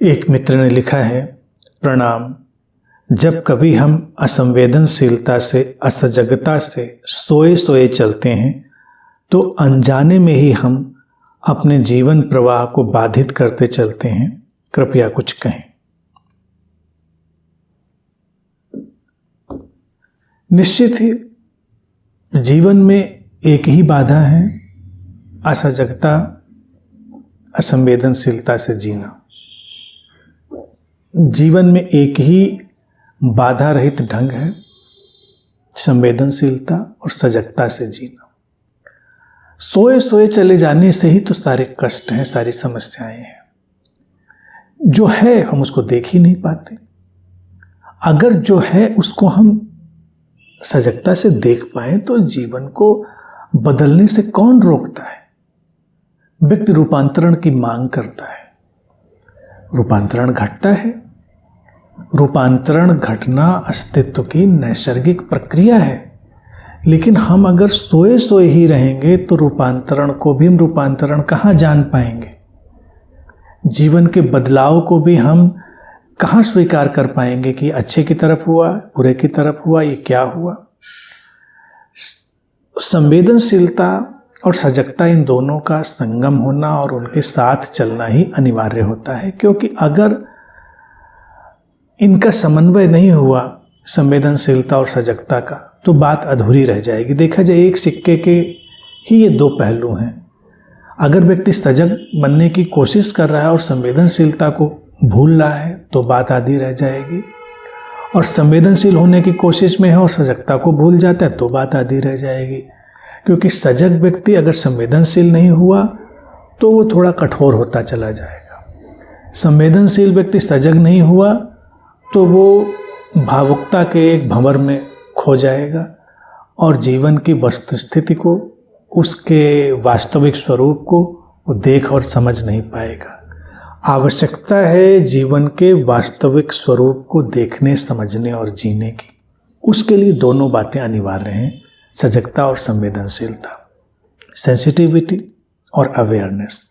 एक मित्र ने लिखा है, प्रणाम। जब कभी हम असंवेदनशीलता से, असजगता से सोए सोए चलते हैं तो अनजाने में ही हम अपने जीवन प्रवाह को बाधित करते चलते हैं। कृपया कुछ कहें। निश्चित ही जीवन में एक ही बाधा है, असजगता, असंवेदनशीलता से जीना। जीवन में एक ही बाधा रहित ढंग है, संवेदनशीलता और सजगता से जीना। सोए सोए चले जाने से ही तो सारे कष्ट हैं, सारी समस्याएं हैं। जो है हम उसको देख ही नहीं पाते। अगर जो है उसको हम सजगता से देख पाए तो जीवन को बदलने से कौन रोकता है। व्यक्ति रूपांतरण की मांग करता है, रूपांतरण घटता है। रूपांतरण घटना अस्तित्व की नैसर्गिक प्रक्रिया है, लेकिन हम अगर सोए सोए ही रहेंगे तो रूपांतरण कहाँ जान पाएंगे। जीवन के बदलाव को भी हम कहाँ स्वीकार कर पाएंगे कि अच्छे की तरफ हुआ, बुरे की तरफ हुआ, ये क्या हुआ। संवेदनशीलता और सजगता, इन दोनों का संगम होना और उनके साथ चलना ही अनिवार्य होता है, क्योंकि अगर इनका समन्वय नहीं हुआ, संवेदनशीलता और सजगता का, तो बात अधूरी रह जाएगी। देखा जाए एक सिक्के के ही ये दो पहलू हैं। अगर व्यक्ति सजग बनने की कोशिश कर रहा है और संवेदनशीलता को भूल रहा है तो बात आधी रह जाएगी, और संवेदनशील होने की कोशिश में है और सजगता को भूल जाता है तो बात आधी रह जाएगी। क्योंकि सजग व्यक्ति अगर संवेदनशील नहीं हुआ तो वो थोड़ा कठोर होता चला जाएगा। संवेदनशील व्यक्ति सजग नहीं हुआ तो वो भावुकता के एक भंवर में खो जाएगा और जीवन की वस्तुस्थिति को, उसके वास्तविक स्वरूप को वो देख और समझ नहीं पाएगा। आवश्यकता है जीवन के वास्तविक स्वरूप को देखने, समझने और जीने की। उसके लिए दोनों बातें अनिवार्य हैं, सजगता और संवेदनशीलता, सेंसिटिविटी और अवेयरनेस।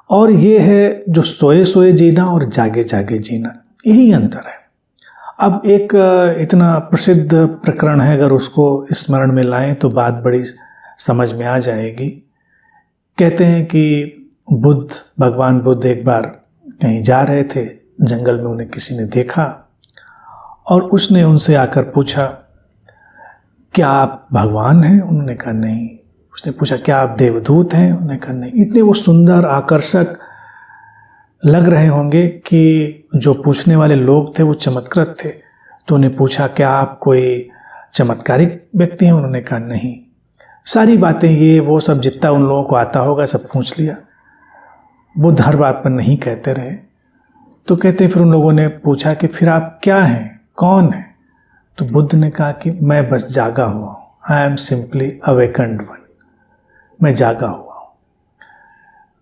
और ये है जो सोए सोए जीना और जागे जागे जीना, यही अंतर है। अब एक इतना प्रसिद्ध प्रकरण है, अगर उसको स्मरण में लाएं तो बात बड़ी समझ में आ जाएगी। कहते हैं कि भगवान बुद्ध एक बार कहीं जा रहे थे, जंगल में उन्हें किसी ने देखा और उसने उनसे आकर पूछा, क्या आप भगवान हैं? उन्होंने कहा नहीं। उसने पूछा, क्या आप देवदूत हैं? उन्होंने कहा नहीं। इतने वो सुंदर, आकर्षक लग रहे होंगे कि जो पूछने वाले लोग थे वो चमत्कृत थे। तो उन्हें पूछा, क्या आप कोई चमत्कारिक व्यक्ति हैं? उन्होंने कहा नहीं। सारी बातें ये वो सब जितना उन लोगों को आता होगा सब पूछ लिया। बुद्ध हर बात पर नहीं कहते रहे। तो कहते फिर उन लोगों ने पूछा कि फिर आप क्या हैं, कौन हैं? तो बुद्ध ने कहा कि मैं बस जागा हुआ हूँ, I am simply awakened one, मैं जागा हुआ हूँ।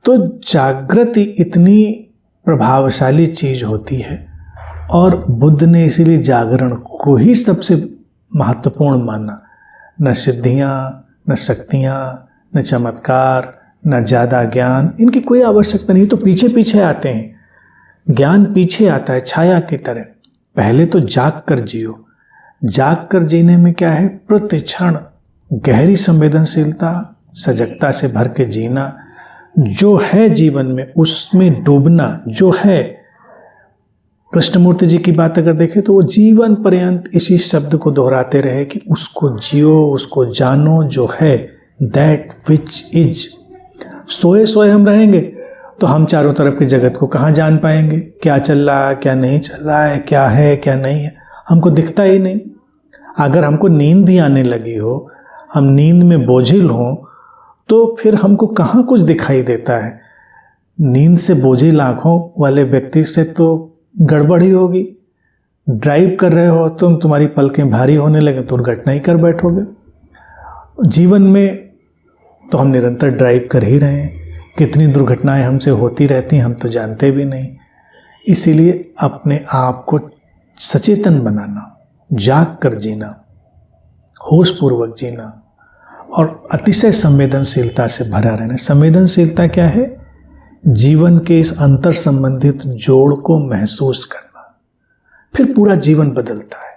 तो जागृति इतनी प्रभावशाली चीज होती है और बुद्ध ने इसीलिए जागरण को ही सबसे महत्वपूर्ण माना। न सिद्धियाँ, न शक्तियाँ, न चमत्कार, न ज़्यादा ज्ञान, इनकी कोई आवश्यकता नहीं। तो पीछे पीछे आते हैं, ज्ञान पीछे आता है छाया की तरह। पहले तो जाग कर जियो। जाग कर जीने में क्या है? प्रतिक्षण गहरी संवेदनशीलता, सजगता से भर के जीना। जो है जीवन में उसमें डूबना। जो है, कृष्णमूर्ति जी की बात अगर देखें तो वो जीवन पर्यंत इसी शब्द को दोहराते रहे कि उसको जियो, उसको जानो, जो है, दैट विच इज। सोए सोए हम रहेंगे तो हम चारों तरफ के जगत को कहाँ जान पाएंगे? क्या चल रहा है, क्या नहीं चल रहा है, क्या है, क्या नहीं है, हमको दिखता ही नहीं। अगर हमको नींद भी आने लगी हो, हम नींद में बोझिल हों, तो फिर हमको कहाँ कुछ दिखाई देता है। नींद से बोझिल आँखों वाले व्यक्ति से तो गड़बड़ ही होगी। ड्राइव कर रहे हो तुम, तुम्हारी पलकें भारी होने लगे, दुर्घटना ही कर बैठोगे। जीवन में तो हम निरंतर ड्राइव कर ही रहे हैं। कितनी दुर्घटनाएं हमसे होती रहती हैं हम तो जानते भी नहीं। इसीलिए अपने आप को सचेतन बनाना, जाग कर जीना, होशपूर्वक जीना और अतिशय संवेदनशीलता से भरा रहना। संवेदनशीलता क्या है? जीवन के इस अंतर संबंधित जोड़ को महसूस करना, फिर पूरा जीवन बदलता है।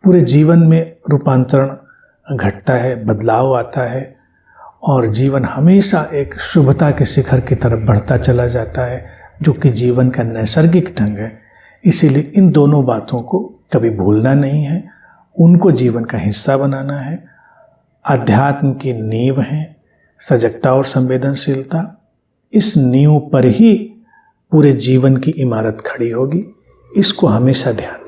पूरे जीवन में रूपांतरण घटता है, बदलाव आता है और जीवन हमेशा एक शुभता के शिखर की तरफ बढ़ता चला जाता है, जो कि जीवन का नैसर्गिक ढंग है। इसीलिए इन दोनों बातों को कभी भूलना नहीं है, उनको जीवन का हिस्सा बनाना है। अध्यात्म की नींव है सजगता और संवेदनशीलता। इस नींव पर ही पूरे जीवन की इमारत खड़ी होगी। इसको हमेशा ध्यान